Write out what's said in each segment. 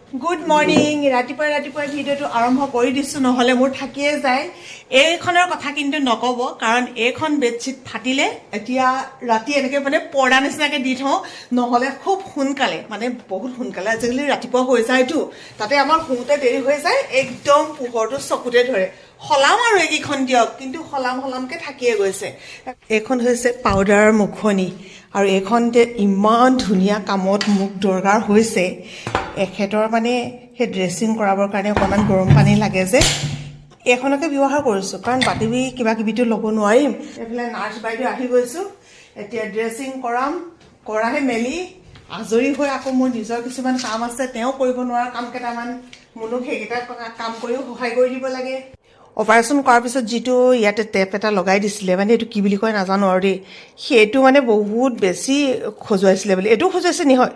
good morning ৰাতিপুৱা ভিডিঅ'টো আৰম্ভ কৰি দিছোঁ নহ'লে মোৰ থাকিয়ে যায় এইখনৰ কথা কিন্তু নক'ব কাৰণ এইখন বেডশ্বীট ফাটিলে এতিয়া ৰাতি এনেকৈ মানে পৰ্দা নিচিনাকৈ দি থওঁ নহ'লে খুব সোনকালে মানে বহুত সোনকালে আজিকালি ৰাতিপুৱা হৈ যায়তো তাতে আমাৰ শুওঁতে দেৰি হৈ যায় একদম পোহৰটো চকুতে ধৰে সলাম আৰু এইকেইখন দিয়ক কিন্তু সলামকৈ থাকিয়ে গৈছে এইখন হৈছে পাউডাৰৰ মুখনি আৰু এইখন যে ইমান ধুনীয়া কামত মোক দৰকাৰ হৈছে এখেতৰ মানে সেই ড্ৰেছিং কৰাবৰ কাৰণে অকণমান গৰম পানী লাগে যে এইখনকে ব্যৱহাৰ কৰিছোঁ কাৰণ বাতি কিবা কিবিটো ল'ব নোৱাৰিম এইফালে নাৰ্ছ বাইদেউ আহি গৈছোঁ এতিয়া ড্ৰেছিং কৰাহে মেলি আজৰি হৈ আকৌ মোৰ নিজৰ কিছুমান কাম আছে তেওঁ কৰিব নোৱাৰা কাম কেইটামান মোনো সেইকেইটা কাম কৰিও সহায় কৰি দিব লাগে অপাৰেশ্যন কৰাৰ পিছত যিটো ইয়াতে টেপ এটা লগাই দিছিলে মানে এইটো কি বুলি কয় নাজানো আৰু দেই সেইটো মানে বহুত বেছি খজুৱাইছিলে বুলি এইটো খজুৱাইছে নি হয়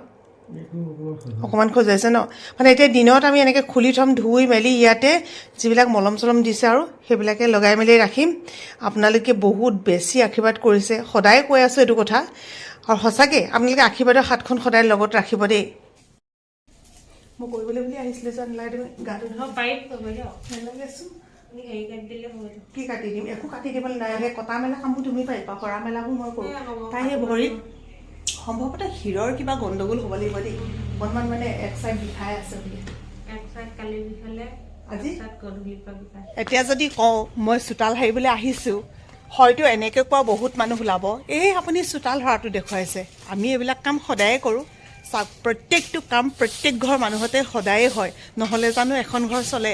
অকণমান খজুৱাইছে ন মানে এতিয়া দিনত আমি এনেকৈ খুলি থ'ম ধুই মেলি ইয়াতে যিবিলাক মলম চলম দিছে আৰু সেইবিলাকে লগাই মেলি ৰাখিম আপোনালোকে বহুত বেছি আশীৰ্বাদ কৰিছে সদায় কৈ আছোঁ এইটো কথা আৰু সঁচাকৈ আপোনালোকে আশীৰ্বাদৰ হাতখন সদায় লগত ৰাখিব দেই মই কৰিবলৈ বুলি আহিছিলোঁ যে নালাগে তুমি গাটো নালাগে আছোঁ কি কাটি দিম একো কাটি দিবলৈ নালাগে কটা মেলা কামবোৰ তুমি পাৰিবা কৰা মেলাবোৰ মই কৰোঁ তাই সেই ভৰিত সম্ভৱতঃ শিৰৰ কিবা গণ্ডগোল হ'ব লাগিব দেই অকণমান মানে এক চাইড বিষাই আছে বুলি আজি এতিয়া যদি কওঁ মই চোতাল সাৰিবলৈ আহিছোঁ হয়তো এনেকৈ কোৱা বহুত মানুহ ওলাব এই আপুনি চোতাল সৰাটো দেখুৱাইছে আমি এইবিলাক কাম সদায়ে কৰোঁ চাওক প্ৰত্যেকটো কাম প্ৰত্যেক ঘৰ মানুহতে সদায়ে হয় নহ'লে জানো এখন ঘৰ চলে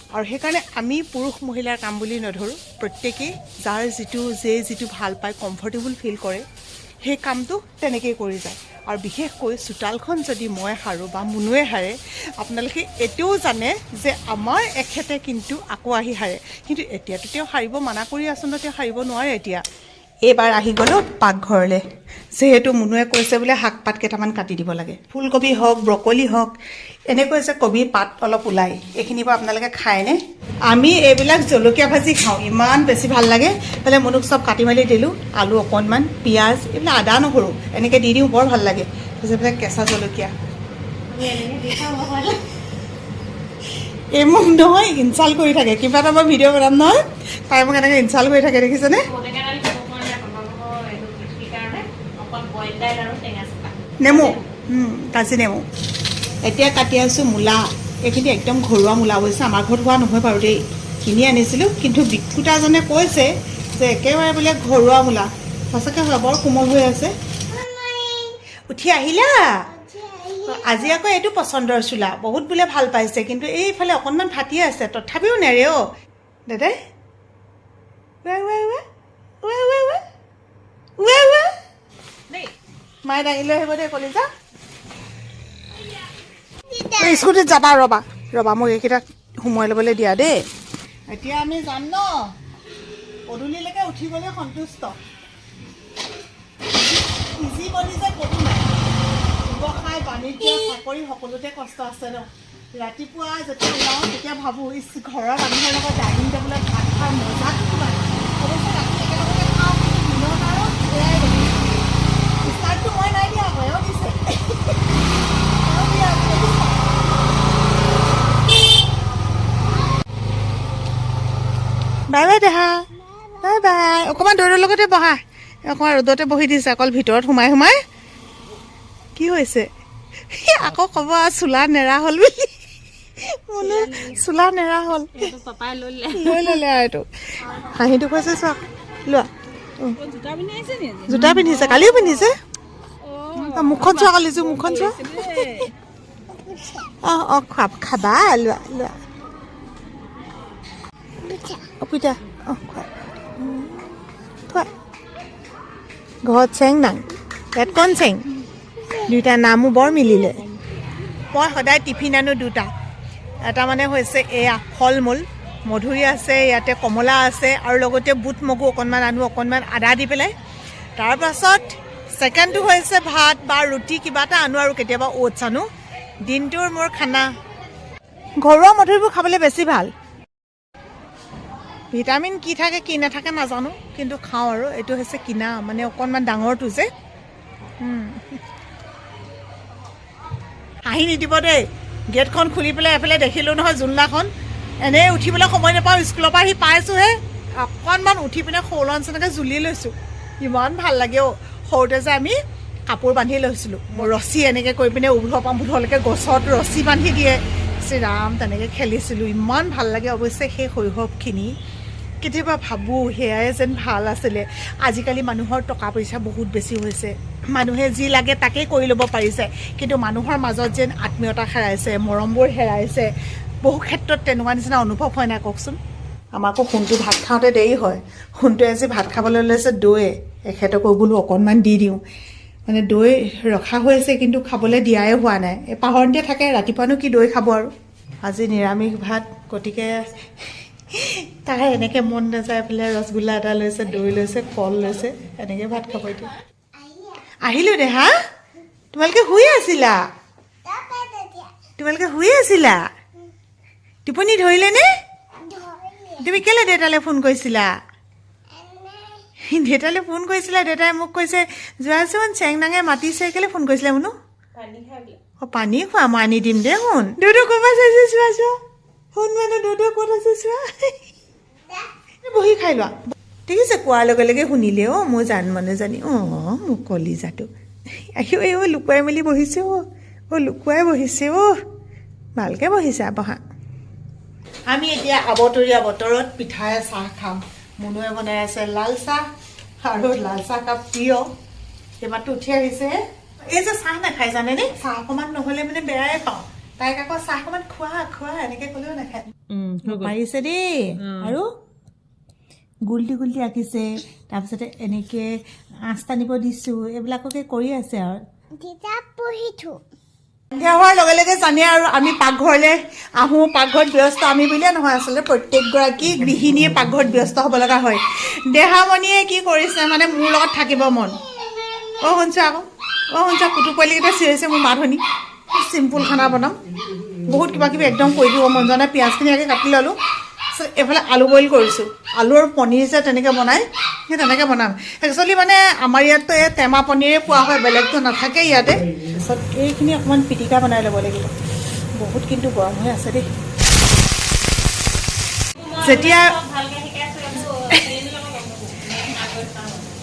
আৰু সেইকাৰণে আমি পুৰুষ মহিলাৰ কাম বুলি নধৰোঁ প্ৰত্যেকেই যাৰ যিটো ভাল পায় কমফৰ্টেবল ফিল কৰে সেই কামটো তেনেকেই কৰি যায় আৰু বিশেষকৈ চোতালখন যদি মই সাৰোঁ বা মুনুৱে সাৰে আপোনালোকে এইটোও জানে যে আমাৰ এখেতে কিন্তু আকৌ আহি সাৰে কিন্তু এতিয়াতো তেওঁ সাৰিব মানা কৰি আচলতে তেওঁ সাৰিব নোৱাৰে এতিয়া এইবাৰ আহি গ'লোঁ পাকঘৰলৈ যিহেতু মুনুৱে কৈছে বোলে শাক পাত কেইটামান কাটি দিব লাগে ফুলকবি হওক ব্ৰকলি হওক এনেকৈ যে কবি পাত অলপ ওলায় এইখিনিৰ পৰা আপোনালোকে খায়নে আমি এইবিলাক জলকীয়া ভাজি খাওঁ ইমান বেছি ভাল লাগে তাহলে মুনুক চব কাটি মেলি দিলোঁ আলু অকণমান পিঁয়াজ এইবিলাক আদা নহৰু এনেকৈ দি দিওঁ বৰ ভাল লাগে তাৰপিছত কেঁচা জলকীয়া এই মোক নহয় ইনচাল্ট কৰি থাকে কিবা এটা মই ভিডিঅ' বনাম নহয় তাই মোক এনেকৈ ইনচাল্ট কৰি থাকে দেখিছেনে নেমু কাজি নেমু এতিয়া কাটি আছোঁ মূলা এইখিনি একদম ঘৰুৱা মূলা হৈছে আমাৰ ঘৰত হোৱা নহয় বাৰু দেই কিনি আনিছিলোঁ কিন্তু বিক্ৰেতাজনে কৈছে যে একেবাৰে বোলে ঘৰুৱা মূলা সঁচাকৈ হয় বৰ কোমল হৈ আছে উঠি আহিলা আজি আকৌ এইটো পচন্দৰ চোলা বহুত বোলে ভাল পাইছে কিন্তু এইফালে অকণমান ফাটি আছে তথাপিও নেৰে অ' দাদাই মায়ে দাঙি লৈ আহিব দেই কলিজা স্কুটিত যাবা ৰবা মোক এইকেইটা সোমোৱাই ল'বলৈ দিয়া দেই এতিয়া আমি যাম ন পদূলিলৈকে উঠিবলৈ সন্তুষ্ট ইজি বনি যে ক'তো নাই ব্যৱসায় বাণিজ্য চাকৰি সকলোতে কষ্ট আছে ন ৰাতিপুৱা যেতিয়া ওলাওঁ তেতিয়া ভাবোঁ ঘৰৰ মানুহৰ লগত ডাইনিং টেবুলত ভাত খোৱাৰ মজাটো কিমান অৱশ্যে ৰাতি একেলগতে খাওঁ দিনত আৰু এয়াই ষ্টাৰ্টটো মই নাই দিয়া হয়ো দিছে বাই বাই দেহা বাই বাই অকণমান দৌৰৰ লগতে বহা অকণমান ৰ'দতে বহি দিছে অকল ভিতৰত সোমাই কি হৈছে আকৌ ক'ব চোলা নেৰা হ'ল বুলি মোনো চোলা নেৰা হ'ল লৈ ল'লে আৰু এইটো হাঁহিটো কৈছে চাওক লোৱা জোতা পিন্ধিছে কালিও পিন্ধিছে মুখখন চোৱা কালিছোঁ মুখখন চোৱা অঁ খাবা লোৱা পিঠা খোৱা ঘৰত চেং নাং ইয়াত কণ চেং দুইটা নামো বৰ মিলিলে মই সদায় টিফিন আনো দুটা এটা মানে হৈছে এয়া ফল মূল মধুৰি আছে ইয়াতে কমলা আছে আৰু লগতে বুট মগু অকণমান আনো অকণমান আদা দি পেলাই তাৰপাছত ছেকেণ্ডটো হৈছে ভাত বা ৰুটি কিবা এটা আনো আৰু কেতিয়াবা অ'টছ আনো দিনটোৰ মোৰ খানা ঘৰুৱা মধুৰিবোৰ খাবলৈ বেছি ভাল ভিটামিন কি থাকে কি নাথাকে নাজানো কিন্তু খাওঁ আৰু এইটো হৈছে কিনা মানে অকণমান ডাঙৰটো যে হাঁহি নিদিব দেই গেটখন খুলি পেলাই এফালে দেখিলোঁ নহয় জোলনাখন এনেই উঠিবলৈ সময় নাপাওঁ স্কুলৰ পৰা আহি পাইছোঁহে অকণমান উঠি পিনে সৰু ল'ৰা নিচিনাকৈ জুলি লৈছোঁ ইমান ভাল লাগে অ' সৰুতে যে আমি কাপোৰ বান্ধি লৈছিলোঁ ৰছী এনেকৈ কৰি পিনে উৰ্ধৰ পৰা মুধলৈকে গছত ৰছী বান্ধি দিয়ে শ্ৰীৰাম তেনেকৈ খেলিছিলোঁ ইমান ভাল লাগে অৱশ্যে সেই শৈশৱখিনি কেতিয়াবা ভাবোঁ সেয়াই যেন ভাল আছিলে আজিকালি মানুহৰ টকা পইচা বহুত বেছি হৈছে মানুহে যি লাগে তাকেই কৰি ল'ব পাৰিছে কিন্তু মানুহৰ মাজত যেন আত্মীয়তা হেৰাইছে মৰমবোৰ হেৰাইছে বহু ক্ষেত্ৰত তেনেকুৱা নিচিনা অনুভৱ হয় নাই কওকচোন আমাৰ আকৌ সোণটো ভাত খাওঁতে দেৰি হয় সোণটোৱে আজি ভাত খাবলৈ লৈছে দৈ এখেতকো বোলো অকণমান দি দিওঁ মানে দৈ ৰখা হৈ আছে কিন্তু খাবলৈ দিয়াই হোৱা নাই এই পাহৰণতে থাকে ৰাতিপুৱানো কি দৈ খাব আৰু আজি নিৰামিষ ভাত গতিকে তাই এনেকৈ মন নাযায় বোলে ৰসগোল্লা এটা লৈছে দৈ লৈছে কল লৈছে এনেকৈ ভাত খাব এতিয়া আহিলোঁ দে হা তোমালোকে শুই আছিলা টোপনি ধৰিলেনে তুমি কেলৈ দেউতালৈ ফোন কৰিছিলা দেউতাই মোক কৈছে যোৱাচোন চেংনাঙে মাতিছে কেলৈ ফোন কৰিছিলে বোলো অঁ পানী খোৱা মই আনি দিম দে শুন দুদু ক'ৰবাত চাইছে চোৱা শুন মানে দুদু ক'ত আছে চোৱা বহি খাই লোৱা ঠিক আছে কোৱাৰ লগে লগে শুনিলে অ' মই জানি অঁ মোক কলিজাটো আহিও এই লুকুৱাই মেলি বহিছে লুকুৱাই বহিছে ভালকৈ বহিছে বহা আমি এতিয়া আবতৰীয়া বতৰত পিঠাৰে চাহ খাম মুনুৱে বনাই আছে লাল চাহ আৰু লাল চাহ কাপ প্ৰিয় এইমাত্ৰ উঠি আহিছে এই যে চাহ নাখায় জানেনে চাহ অকণমান নহ'লে মানে বেয়াই পাওঁ তাইক আকৌ চাহ অকণমান খোৱা এনেকৈ ক'লেও নাখায় পাৰিছে দেই আৰু গুলটি আঁকিছে তাৰপিছতে এনেকৈ আঁচ টানিব দিছোঁ এইবিলাককে কৰি আছে আৰু সন্ধিয়া হোৱাৰ লগে লগে জানে আৰু আমি পাকঘৰলৈ আহোঁ পাকঘৰত ব্যস্ত আমি বুলিয়ে নহয় আচলতে প্ৰত্যেকগৰাকী গৃহিণীয়ে পাকঘৰত ব্যস্ত হ'ব লগা হয় দেহামণিয়ে কি কৰিছে মানে মোৰ লগত থাকিব মন শুনছা কুটু পোৱালিকেইটা চিঞৰিছে মোৰ মাত চিম্পুল খানা বনাম বহুত কিবা কিবি একদম কৰি দিব মন যোৱা নাই পিঁয়াজখিনি আগে কাটি ল'লোঁ এইফালে আলু বইল কৰিছোঁ আলু আৰু পনীৰ যে তেনেকৈ বনাই সেই তেনেকৈ বনাম একচুৱেলি মানে আমাৰ ইয়াততো এই টেমা পনীৰে পোৱা হয় বেলেগটো নাথাকে ইয়াতে তাৰপিছত এইখিনি অকণমান পিটিকা বনাই ল'ব লাগিব বহুত কিন্তু গৰম হৈ আছে দেই যেতিয়া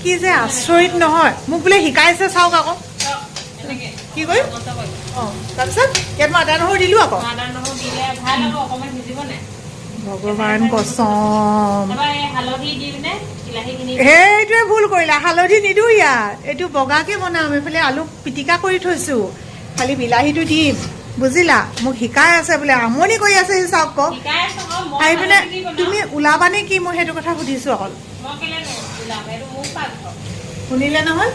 কি যে আচৰিত নহয় মোক বোলে শিকাইছে চাওক আকৌ কি কৰিম অঁ তাৰপিছত ইয়াত মই আদা নহৰু দিলোঁ আকৌ ভগৱান কসম সেইটোৱে ভুল কৰিলা হালধি নিদিওঁ ইয়াত এইটো বগাকৈ বনাম এইফালে আলু পিটিকা কৰি থৈছোঁ খালি বিলাহীটো দিম বুজিলা মোক শিকাই আছে বোলে আমনি কৰি আছে সি চাওক আকৌ আহি পিনে তুমি ওলাবানে কি মই সেইটো কথা সুধিছোঁ অকল শুনিলে নহয়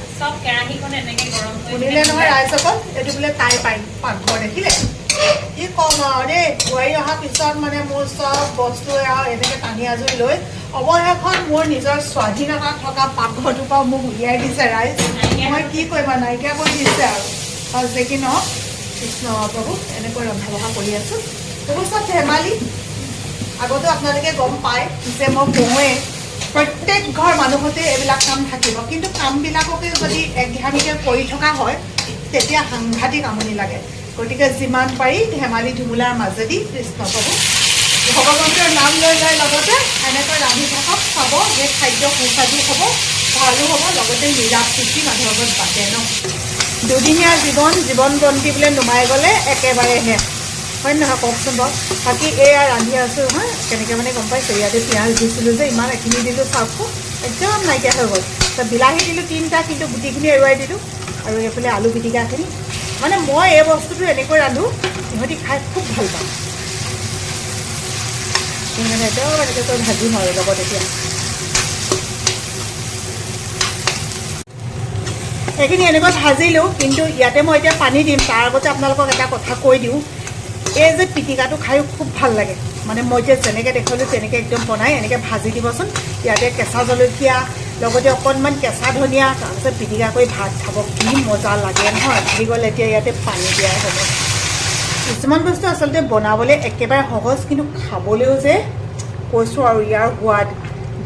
ৰাইজসকল এইটো বোলে তাই পাকঘৰ দেখিলে কি ক'ম আৰু দেই বোৱাৰী অহাৰ পিছত মানে মোৰ চব বস্তুৱে আৰু এনেকৈ টানি আজৰি লৈ অৱশেষত মোৰ নিজৰ স্বাধীনতা থকা পাকঘৰটোৰ পৰা মোক উলিয়াই দিছে ৰাইজ মই কি কৰিবা নাইকিয়া কৰি দিছে আৰু দেখি নহওক কৃষ্ণ প্ৰভু এনেকৈ ৰন্ধা বঢ়া কৰি আছোঁ বহুত চব ধেমালি আগতো আপোনালোকে গম পায় যে মই কওঁৱেই প্ৰত্যেক ঘৰ মানুহতে এইবিলাক কাম থাকিব কিন্তু কামবিলাককে যদি একঘামিকৈ কৰি থকা হয় তেতিয়া সাংঘাতিক আমনি লাগে গতিকে যিমান পাৰি ধেমালি ধুমুলাৰ মাজেদি কৃষ্ণ প্ৰভু ভগৱন্তৰ নাম লৈ লগতে এনেকৈ ৰান্ধি থাকক চাব যে খাদ্য সুস্বাদু হ'ব ভালো হ'ব লগতে নিৰাপ পুষ্টি মানুহৰ আগত বাটে ন দুদিনীয়া জীৱন বন্তি বোলে নুমাই গ'লে একেবাৰে শেষ হয় নহয় কওকচোন বাৰু বাকী এয়া ৰান্ধি আছোঁ নহয় কেনেকৈ মানে গম পাইছোঁ ইয়াতে পিঁয়াজ দিছিলোঁ যে ইমান এখিনি দিলোঁ চাউকটো একদম নাইকিয়া হৈ গ'ল বিলাহী দিলোঁ 3টা কিন্তু গুটিখিনি এৰুৱাই দিলোঁ আৰু এইফালে আলু পিটিকাখিনি মানে মই এই বস্তুটো এনেকৈ ৰান্ধোঁ সিহঁতি খাই খুব ভাল পাওঁ মানে একদম এনেকৈ তই ভাজিম আৰু লগত এতিয়া এইখিনি এনেকৈ ভাজিলোঁ কিন্তু ইয়াতে মই এতিয়া পানী দিম তাৰ আগতে আপোনালোকক এটা কথা কৈ দিওঁ এই যে পিটিকাটো খায়ো খুব ভাল লাগে মানে মই এতিয়া যেনেকৈ দেখুৱালোঁ তেনেকৈ একদম বনাই এনেকৈ ভাজি দিবচোন ইয়াতে কেঁচা জলকীয়া লগতে অকণমান কেঁচা ধনিয়া তাৰপিছত পিটিকা কৰি ভাত খাব কি মজা লাগে নহয় বুলি গ'লে এতিয়া ইয়াতে পানী দিয়াই হ'ব কিছুমান বস্তু আচলতে বনাবলৈ একেবাৰে সহজ কিন্তু খাবলৈও যে কৈছোঁ আৰু ইয়াৰ সোৱাদ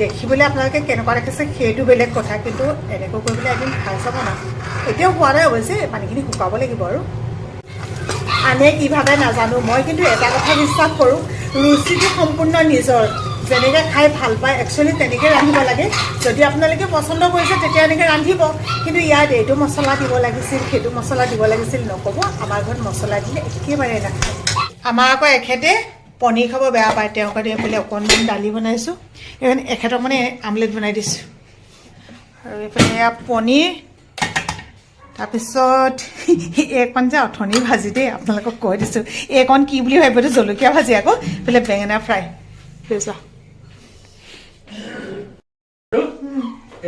দেখিবলৈ আপোনালোকে কেনেকুৱা দেখিছে সেইটো বেলেগ কথা কিন্তু এনেকৈ কৰি পেলাই এদিন খাই চাব না এতিয়াও হোৱা নাই অৱশ্যে পানীখিনি শুকাব লাগিব আৰু আনে কিভাৱে নাজানো মই কিন্তু এটা কথা বিশ্বাস কৰোঁ ৰুচিটো সম্পূৰ্ণ নিজৰ যেনেকৈ খাই ভাল পায় একচুৱেলি তেনেকৈ ৰান্ধিব লাগে যদি আপোনালোকে পচন্দ কৰিছে তেতিয়া এনেকৈ ৰান্ধিব কিন্তু ইয়াত এইটো মছলা দিব লাগিছিল সেইটো মছলা দিব লাগিছিল নক'ব আমাৰ ঘৰত মছলা দিলে একেবাৰে নাখায় আমাৰ আকৌ এখেতে পনীৰ খাব বেয়া পায় তেওঁৰ কাৰণে এইফালে অকণমান দালি বনাইছোঁ এইখন এখেতক মানে আমলেট বনাই দিছোঁ আৰু এইফালে এয়া পনীৰ তাৰপিছত এইকণ যে অথনি ভাজি দেই আপোনালোকক কৈ দিছোঁ এইকণ কি বুলি ভাবিব এইটো জলকীয়া ভাজি আকৌ এইফালে বেঙেনা ফ্ৰাই যোৱা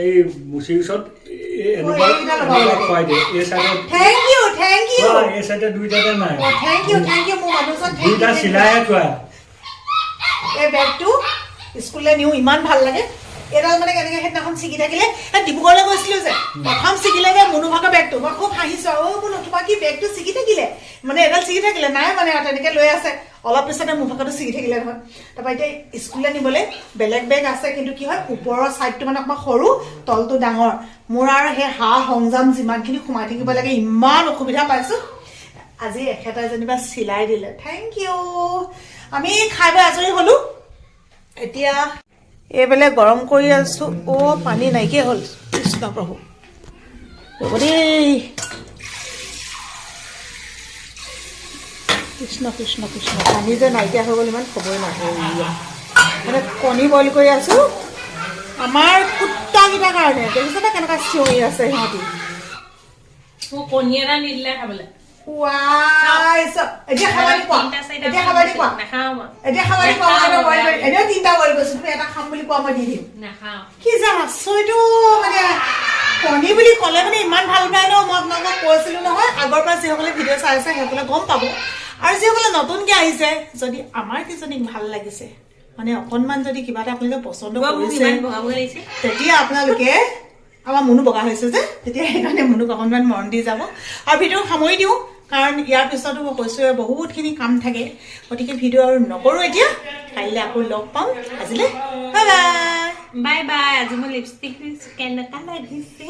এই মুচিৰ ওচৰত খুৱাই দিয়ে এই চাইডত থেংক ইউ এই চাইডে দুইটাতে নাই থেংক ইউ মোৰ মানুহজন দুইটা চিলাইহে খোৱা এই বেগটো স্কুললৈ নিওঁ ইমান ভাল লাগে এডাল মানে কেনেকৈ সেইদিনাখন ছিগি থাকিলে ডিব্ৰুগড়লৈ গৈছিলোঁ যে প্ৰথম ছিগিলে যে মুনুভাগৰ বেগটো মই খুব হাঁহিছোঁ বোলো তোমাৰ কি বেগটো ছিগি থাকিলে মানে এডাল ছিগি থাকিলে নাই মানে আৰু তেনেকৈ লৈ আছে অলপ পিছতে মুভাগটো ছিগি থাকিলে নহয় তাৰপৰা এতিয়া স্কুললৈ নিবলৈ বেলেগ বেগ আছে কিন্তু কি হয় ওপৰৰ ছাইডটো মানে অকণমান সৰু তলটো ডাঙৰ মোৰ আৰু সেই সংজাম যিমানখিনি সোমাই থাকিব লাগে ইমান অসুবিধা পাইছোঁ আজি এখেতাই যেনিবা চিলাই দিলে থেংক ইউ আমি খাই বৈ আজৰি হ'লোঁ এতিয়া এইবেলে গৰম কৰি আছোঁ পানী নাইকিয়া হ'ল কৃষ্ণ প্ৰভু ৰ'ব দেই কৃষ্ণ কৃষ্ণ কৃষ্ণ পানী যে নাইকিয়া হৈ গ'ল ইমান খবৰে নহয় মানে কণী বইল কৰি আছোঁ আমাৰ কুত্তাকেইটাৰ কাৰণে দেখিছেনে কেনেকুৱা চিঞৰি আছে সিহঁতি কণী এটা নিদিলে খাবলৈ এতিয়া খাবানি কোৱা এনেও 3টা বইল কৰিছোঁ তুমি এটা খাম বুলি কোৱা মই দি দিম কি যে আচৰিত মানে কণী বুলি ক'লে মানে ইমান ভাল পায় ন মই আপোনালোকক কৈছিলোঁ নহয় আগৰ পৰা যিসকলে ভিডিঅ' চাই আছে সেইসকলে গম পাব আৰু যিসকলে নতুনকৈ আহিছে যদি আমাৰ কিজনীক ভাল লাগিছে মানে অকণমান যদি কিবা এটা আপোনালোকে পচন্দ কৰিছে তেতিয়া আপোনালোকে আমাৰ মুনু বগা হৈছে যে তেতিয়া সেইকাৰণে মুনুক অকণমান মন দি যাব আৰু ভিডিঅ' সামৰি দিওঁ কাৰণ ইয়াৰ পিছতো মই কৈছোঁ বহুতখিনি কাম থাকে গতিকে ভিডিঅ' আৰু নকৰোঁ এতিয়া কাইলৈ আকৌ লগ পাম আজিলৈ বাই বাই বাই বাই আজি মই লিপষ্টিক কেনেকুৱা লাগিছে